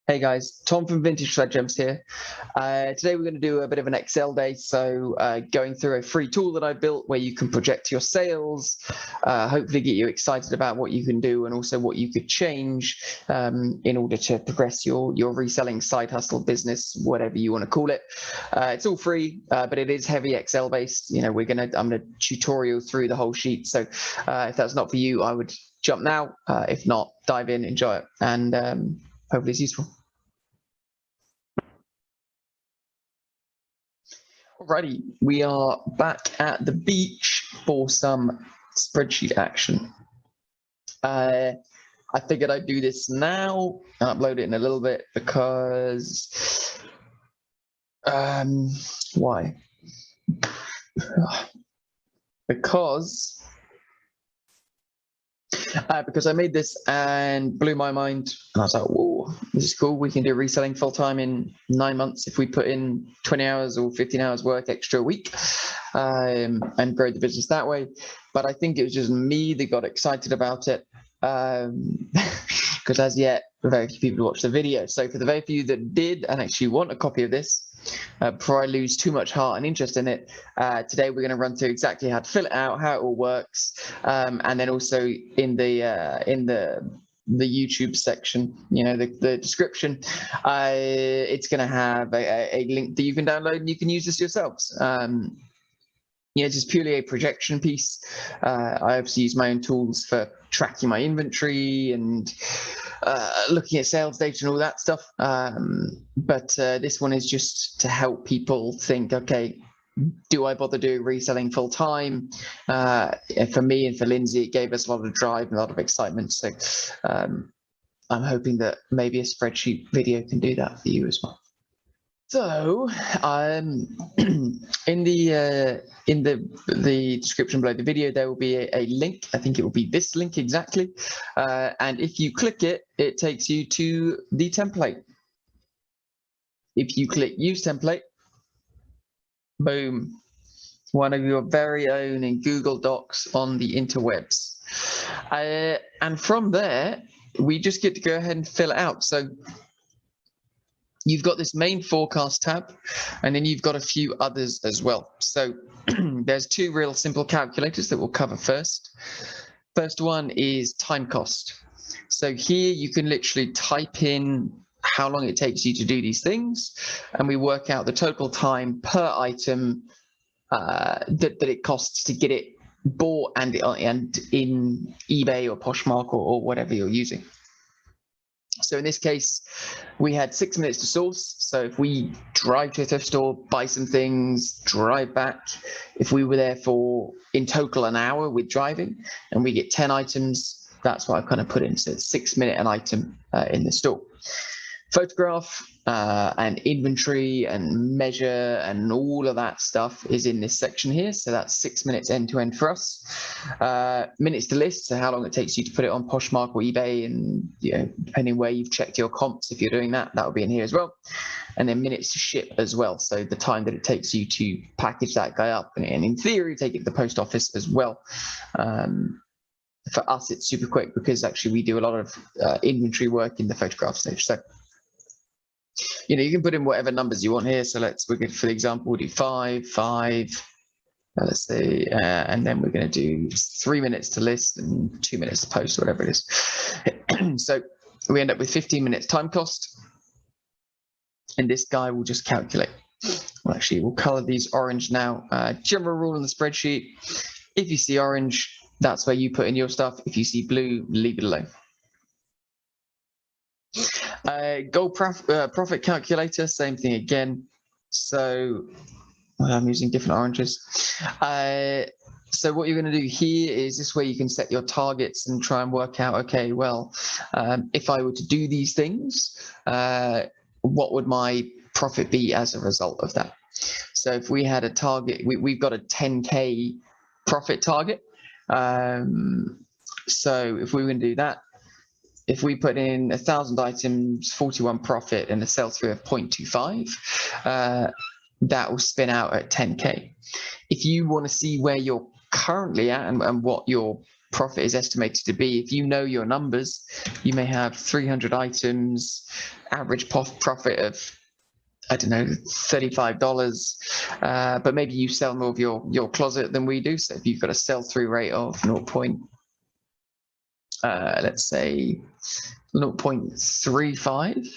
Hey guys, Tom from Vintage Thread Gems here. Today we're going to do a bit of an Excel day, so going through a free tool that I built where you can project your sales, hopefully get you excited about what you can do and also what you could change in order to progress your reselling side hustle business, whatever you want to call it. It's all free, but it is heavy Excel based. You know, I'm going to tutorial through the whole sheet. So if that's not for you, I would jump now. If not, dive in, enjoy it, and hopefully it's useful. Alrighty, we are back at the beach for some spreadsheet action. I figured I'd do this now and upload it in a little bit because why? Because I made this and blew my mind, and I was like, whoa, this is cool. We can do reselling full time in 9 months if we put in 20 hours or 15 hours work extra a week and grow the business that way. But I think it was just me that got excited about it because as yet, very few people watch the video. So for the very few that did and actually want a copy of this, before I lose too much heart and interest in it, today we're going to run through exactly how to fill it out, how it all works, and then also in the YouTube section, you know, the description, it's going to have a link that you can download and you can use this yourselves. Yeah, just purely a projection piece. I obviously use my own tools for tracking my inventory and looking at sales data and all that stuff. But this one is just to help people think, okay, do I bother doing reselling full time? For me and for Lindsay, it gave us a lot of drive and a lot of excitement. So I'm hoping that maybe a spreadsheet video can do that for you as well. So in the description below the video, there will be a link. I think it will be this link exactly. And if you click it, it takes you to the template. If you click use template, boom, one of your very own in Google Docs on the interwebs. And from there, we just get to go ahead and fill it out. So you've got this main forecast tab, and then you've got a few others as well. So there's two real simple calculators that we'll cover first. First one is time cost. So here you can literally type in how long it takes you to do these things, and we work out the total time per item that it costs to get it bought and in eBay or Poshmark or whatever you're using. So in this case, we had 6 minutes to source. So if we drive to a thrift store, buy some things, drive back, if we were there for in total an hour with driving and we get 10 items, that's what I've kind of put in. So it's 6 minute an item in the store. Photograph and inventory and measure and all of that stuff is in this section here. So that's 6 minutes end to end for us. Minutes to list, so how long it takes you to put it on Poshmark or eBay, and you know, depending where you've checked your comps, if you're doing that, that will be in here as well. And then minutes to ship as well, so the time that it takes you to package that guy up and in theory take it to the post office as well. For us, it's super quick because actually we do a lot of inventory work in the photograph stage. So you know, you can put in whatever numbers you want here. So we're good for the example, we'll do five, let's see, and then we're going to do 3 minutes to list and 2 minutes to post, whatever it is. So we end up with 15 minutes time cost, and this guy will just calculate. Well, actually, we'll color these orange now. General rule on the spreadsheet: if you see orange, that's where you put in your stuff. If you see blue, leave it alone. Goal profit calculator, same thing again. So I'm using different oranges. So what you're going to do here is this way you can set your targets and try and work out, okay, well, if I were to do these things, what would my profit be as a result of that? So if we had a target, we've got a 10K profit target. So if we were going to do that, if we put in 1,000 items, 41 profit, and a sell-through of 0.25, that will spin out at 10K. If you want to see where you're currently at and what your profit is estimated to be. If you know your numbers, you may have 300 items, average profit of, I don't know, $35, but maybe you sell more of your closet than we do. So if you've got a sell-through rate of let's say 0.35,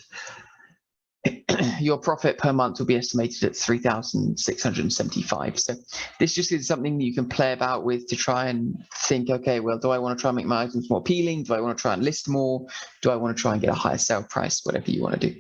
your profit per month will be estimated at 3,675. So this just is something that you can play about with to try and think, okay, well, do I want to try and make my items more appealing? Do I want to try and list more? Do I want to try and get a higher sale price? Whatever you want to do.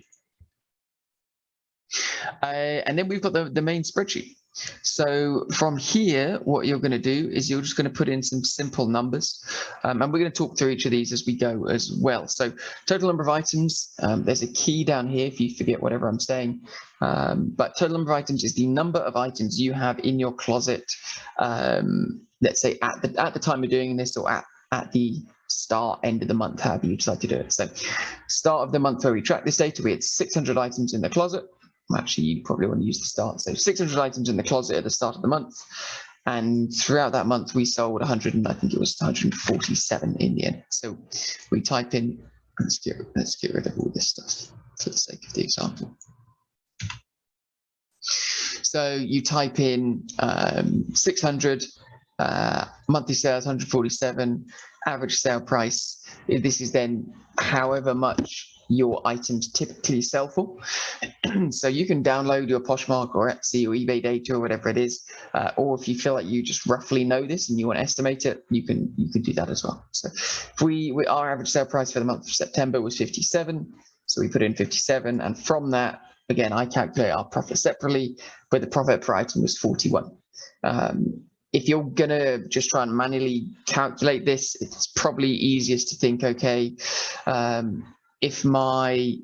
And then we've got the main spreadsheet. So from here, what you're going to do is you're just going to put in some simple numbers, and we're going to talk through each of these as we go as well. So total number of items, there's a key down here if you forget whatever I'm saying, but total number of items is the number of items you have in your closet, let's say at the time of doing this, or at the start, end of the month, however you decide to do it. So start of the month where we track this data, we had 600 items in the closet. Actually, you probably want to use the start. So 600 items in the closet at the start of the month. And throughout that month, we sold 100, and I think it was 147 in the end. So we type in, let's get rid of all this stuff for the sake of the example. So you type in 600, monthly sales, 147, average sale price. This is then however much your items typically sell for. So you can download your Poshmark or Etsy or eBay data or whatever it is, or if you feel like you just roughly know this and you want to estimate it, you can do that as well. So if our average sale price for the month of September was 57, so we put in 57, and from that, again, I calculate our profit separately, but the profit per item was 41. If you're gonna just try and manually calculate this, it's probably easiest to think, okay, if my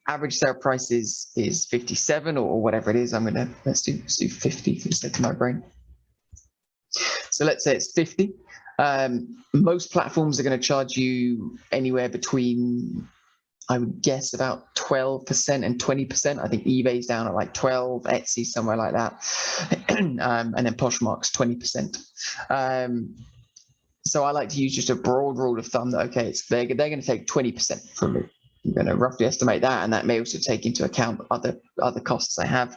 average sale price is 57 or whatever it is, let's do 50 for the sake of my brain. So let's say it's 50. Most platforms are going to charge you anywhere between, I would guess, about 12% and 20%. I think eBay's down at like 12, Etsy somewhere like that, and then Poshmark's 20%. So I like to use just a broad rule of thumb that, okay, they're going to take 20% from me. I'm going to roughly estimate that, and that may also take into account other costs I have.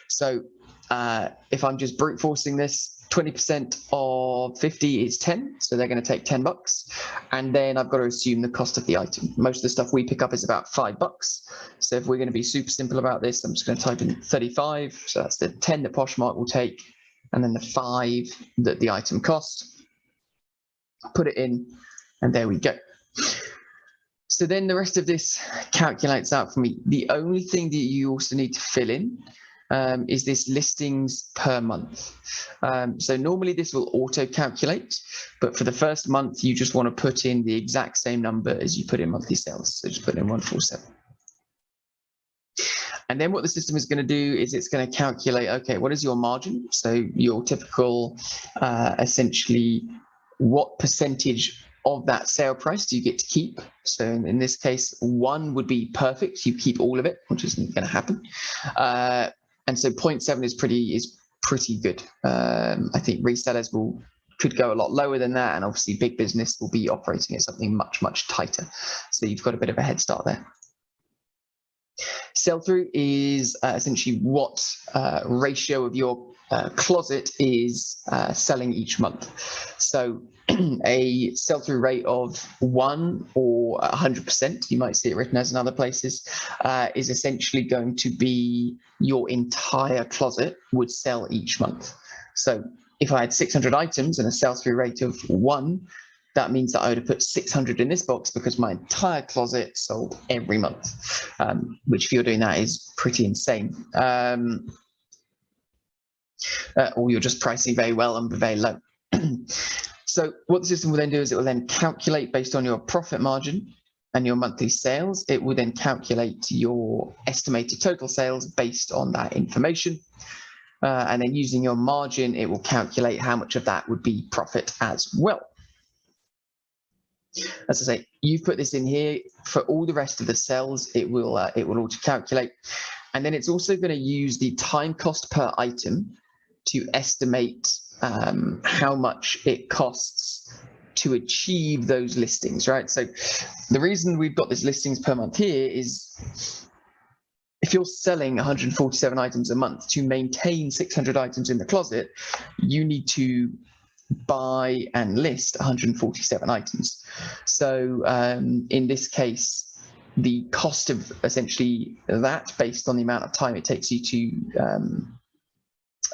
So if I'm just brute forcing this, 20% of 50 is 10, so they're going to take $10, and then I've got to assume the cost of the item. Most of the stuff we pick up is about $5. So if we're going to be super simple about this, I'm just going to type in 35. So that's the 10 that Poshmark will take, and then the 5 that the item costs. Put it in, and there we go. So then the rest of this calculates out for me. The only thing that you also need to fill in is this listings per month. So normally this will auto calculate, but for the first month, you just want to put in the exact same number as you put in monthly sales. So just put in 147. And then what the system is going to do is it's going to calculate, okay, what is your margin? So your typical, essentially, what percentage of that sale price do you get to keep? So in this case, 1 would be perfect. You keep all of it, which isn't going to happen. And so 0.7 is pretty good. I think resellers could go a lot lower than that, and obviously big business will be operating at something much, much tighter. So you've got a bit of a head start there. Sell-through is essentially what ratio of your closet is selling each month. So a sell-through rate of 1 or 100%, you might see it written as in other places, is essentially going to be your entire closet would sell each month. So if I had 600 items and a sell-through rate of 1, that means that I would have put 600 in this box because my entire closet sold every month, which if you're doing that is pretty insane. Or you're just pricing very well and very low. So what the system will then do is it will then calculate based on your profit margin and your monthly sales. It will then calculate your estimated total sales based on that information. And then using your margin, it will calculate how much of that would be profit as well. As I say, you've put this in here. For all the rest of the cells, it will auto calculate. And then it's also going to use the time cost per item to estimate how much it costs to achieve those listings, right? So the reason we've got this listings per month here is if you're selling 147 items a month, to maintain 600 items in the closet, you need to buy and list 147 items. So in this case, the cost of essentially that, based on the amount of time it takes you to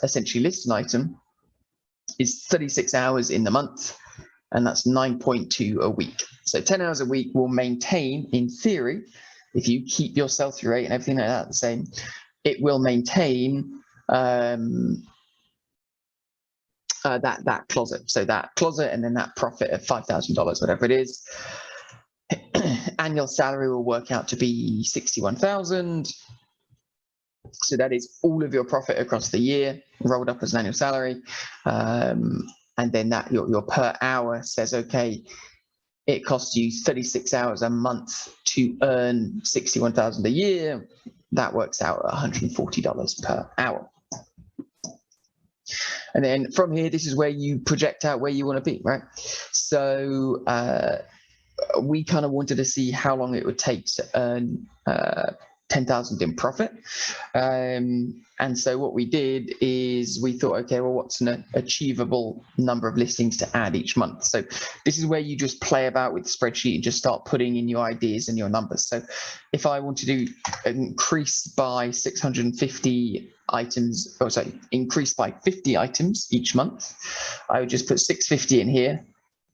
essentially list an item, is 36 hours in the month, and that's 9.2 a week. So 10 hours a week will maintain, in theory, if you keep your sell-through rate and everything like that the same, it will maintain that closet. So that closet, and then that profit of $5,000, whatever it is. Annual salary will work out to be 61,000. So that is all of your profit across the year rolled up as an annual salary. And then that your per hour says, okay, it costs you 36 hours a month to earn 61,000 a year. That works out at $140 per hour. And then from here, this is where you project out where you want to be, right? So we kind of wanted to see how long it would take to earn 10,000 in profit. And so what we did is we thought, okay, well, what's an achievable number of listings to add each month? So this is where you just play about with the spreadsheet and just start putting in your ideas and your numbers. So if I want to do increase by 650 items, or sorry, increase by 50 items each month, I would just put 650 in here.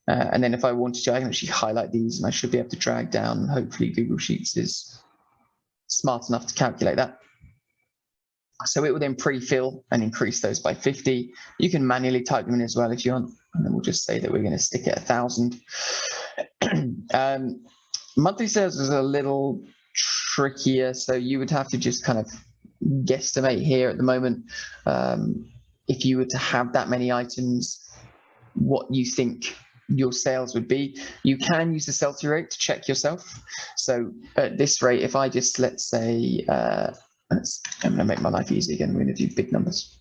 And then if I wanted to, I can actually highlight these, and I should be able to drag down. Hopefully Google Sheets is smart enough to calculate that. So it will then pre-fill and increase those by 50. You can manually type them in as well if you want, and then we'll just say that we're going to stick at 1,000. Monthly sales is a little trickier, so you would have to just kind of guesstimate here at the moment. If you were to have that many items, what you think your sales would be. You can use the sell-through rate to check yourself. So at this rate, if I just, let's say, I'm going to make my life easy again. We're going to do big numbers.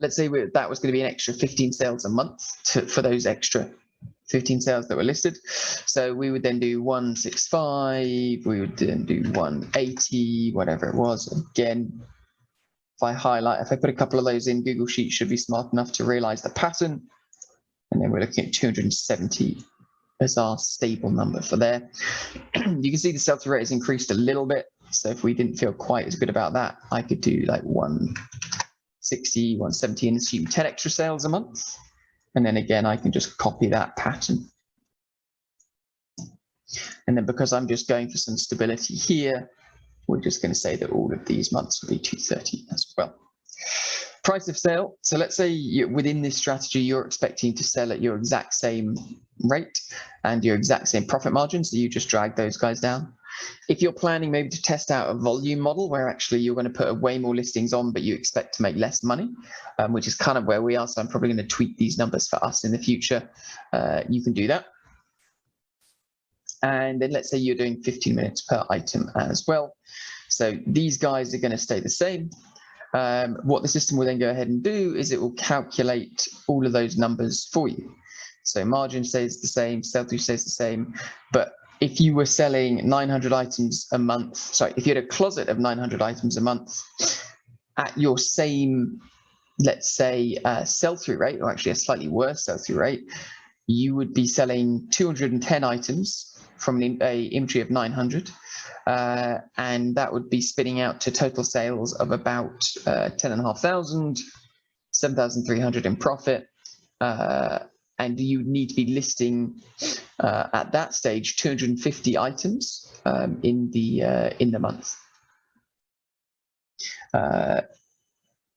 Let's say that was going to be an extra 15 sales a month for those extra 15 sales that were listed. So we would then do 165, we would then do 180, whatever it was. Again, if I put a couple of those in, Google Sheets should be smart enough to realize the pattern. And then we're looking at 270 as our stable number for there. You can see the sell-through rate has increased a little bit. So if we didn't feel quite as good about that, I could do like 160, 170 and assume 10 extra sales a month. And then again, I can just copy that pattern. And then because I'm just going for some stability here, we're just going to say that all of these months will be 230 as well. Price of sale. So let's say within this strategy, you're expecting to sell at your exact same rate and your exact same profit margin. So you just drag those guys down. If you're planning maybe to test out a volume model where actually you're going to put way more listings on, but you expect to make less money, which is kind of where we are. So I'm probably going to tweak these numbers for us in the future. You can do that. And then let's say you're doing 15 minutes per item as well. So these guys are going to stay the same. What the system will then go ahead and do is it will calculate all of those numbers for you. So margin stays the same, sell-through stays the same. But if you were selling 900 items a month, sorry, if you had a closet of 900 items a month at your same, let's say, sell-through rate, or actually a slightly worse sell-through rate, you would be selling 210 items from an inventory of 900. And that would be spitting out to total sales of about 10,500, 7,300 in profit. And you need to be listing at that stage 250 items in the month.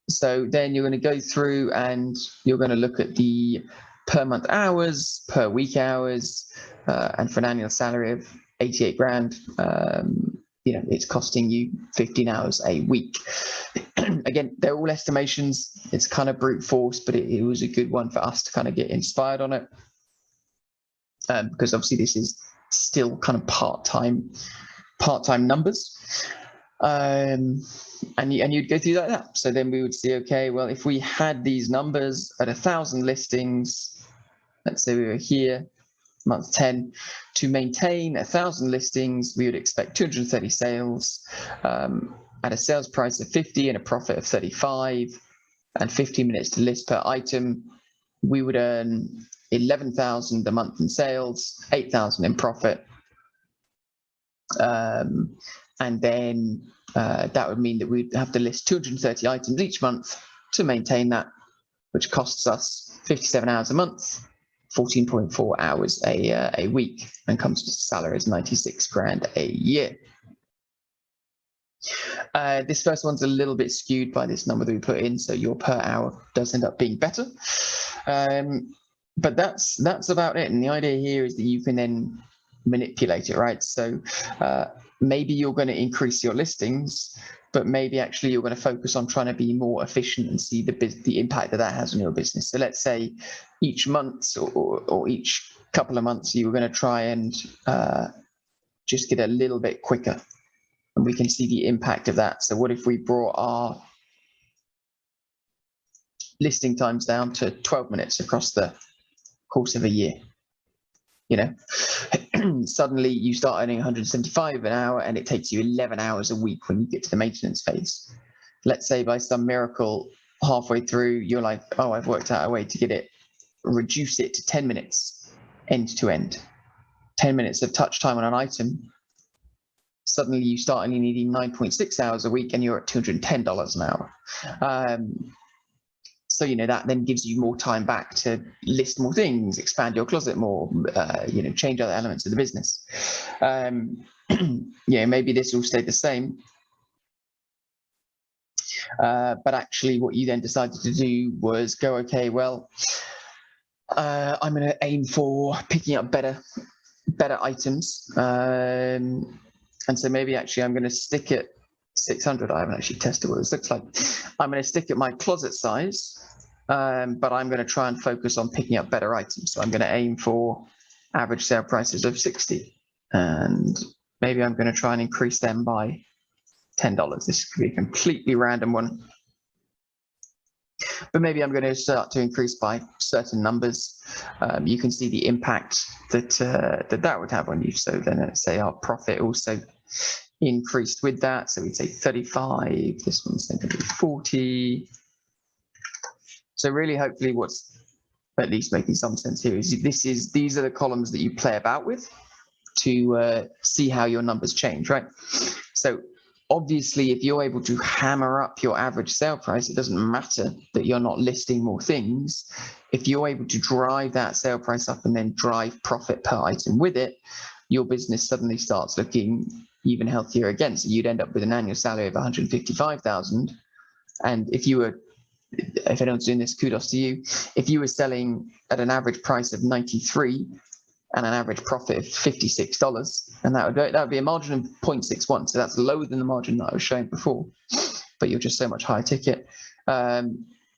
So then you're going to go through and you're going to look at the per month hours, per week hours, and for an annual salary of 88 grand, it's costing you 15 hours a week. Again, they're all estimations. It's kind of brute force, but it was a good one for us to kind of get inspired on it. Because obviously this is still kind of part-time numbers. And you'd go through that. So then we would see, okay, well, if we had these numbers at 1,000 listings, let's say we were here, month 10, to maintain 1,000 listings, we would expect 230 sales at a sales price of 50 and a profit of 35 and 15 minutes to list per item. We would earn 11,000 a month in sales, 8,000 in profit. And then that would mean that we'd have to list 230 items each month to maintain that, which costs us 57 hours a month, 14.4 hours a week, and comes to salary as 96 grand a year. This first one's a little bit skewed by this number that we put in, so your per hour does end up being better. But that's about it. And the idea here is that you can then manipulate it, right? So maybe you're going to increase your listings, but maybe actually you're going to focus on trying to be more efficient and see the impact that that has on your business. So let's say each month or each couple of months, you were going to try and just get a little bit quicker, and we can see the impact of that. So what if we brought our listing times down to 12 minutes across the course of a year? You know, suddenly you start earning 175 an hour, and it takes you 11 hours a week when you get to the maintenance phase. Let's say by some miracle, halfway through, you're like, oh, I've worked out a way to get it, reduce it to 10 minutes end to end, 10 minutes of touch time on an item. Suddenly you start only needing 9.6 hours a week, and you're at $210 an hour. So, you know, that then gives you more time back to list more things, expand your closet more, you know, change other elements of the business. Yeah, maybe this will stay the same. But actually what you then decided to do was go, okay, well, I'm going to aim for picking up better items. And so maybe actually I'm going to stick at 600. I haven't actually tested what this looks like. I'm going to stick at my closet size, but I'm going to try and focus on picking up better items. So I'm going to aim for average sale prices of 60, and maybe I'm going to try and increase them by $10. This could be a completely random one, but maybe I'm going to start to increase by certain numbers. You can see the impact that would have on you. So then let's say our profit also increased with that. So we'd say 35, this one's going to be 40. So really, hopefully what's at least making some sense here is these are the columns that you play about with to see how your numbers change, right? So obviously, if you're able to hammer up your average sale price, it doesn't matter that you're not listing more things. If you're able to drive that sale price up and then drive profit per item with it, your business suddenly starts looking even healthier again. So you'd end up with an annual salary of 155,000. And if anyone's doing this, kudos to you. If you were selling at an average price of 93 and an average profit of $56, and that would be a margin of 0.61. So that's lower than the margin that I was showing before, but you're just so much higher ticket.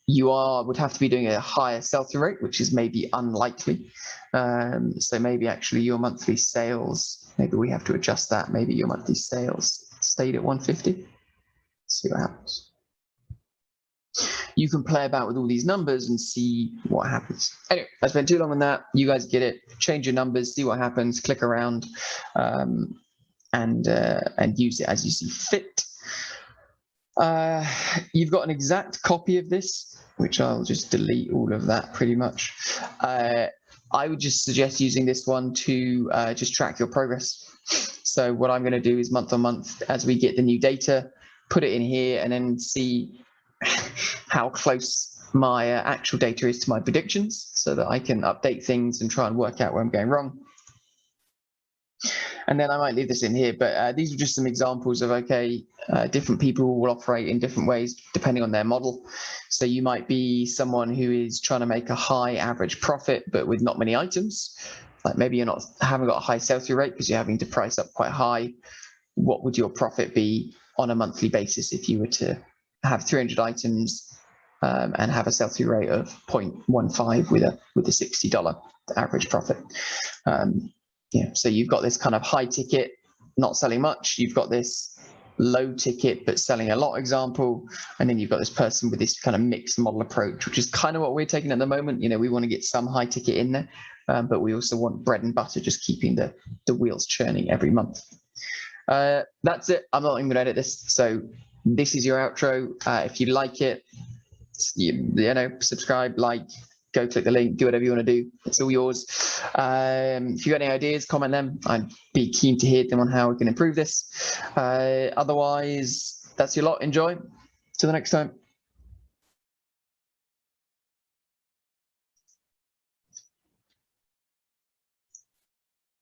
You would have to be doing a higher sell-through rate, which is maybe unlikely. So maybe actually your monthly sales, maybe we have to adjust that. Maybe your monthly sales stayed at 150. See what happens. You can play about with all these numbers and see what happens. Anyway, I spent too long on that. You guys get it. Change your numbers, see what happens, click around, and use it as you see fit. You've got an exact copy of this, which I'll just delete all of that pretty much. I would just suggest using this one to just track your progress. So what I'm going to do is month on month, as we get the new data, put it in here and then see how close my actual data is to my predictions, so that I can update things and try and work out where I'm going wrong. And then I might leave this in here, but these are just some examples of, okay, different people will operate in different ways depending on their model. So you might be someone who is trying to make a high average profit, but with not many items. Like maybe you haven't got a high sell-through rate because you're having to price up quite high. What would your profit be on a monthly basis if you were to have 300 items and have a sell-through rate of 0.15 with a $60 average profit? Yeah, so you've got this kind of high ticket, not selling much. You've got this low ticket but selling a lot example, and then you've got this person with this kind of mixed model approach, which is kind of what we're taking at the moment. We want to get some high ticket in there, but we also want bread and butter, just keeping the wheels churning every month. That's it. I'm not even going to edit this, so this is your outro. If you like it, subscribe, like, go click the link, do whatever you want to do. It's all yours. If you got any ideas, comment them. I'd be keen to hear them on how we can improve this. Otherwise, that's your lot. Enjoy. Till the next time.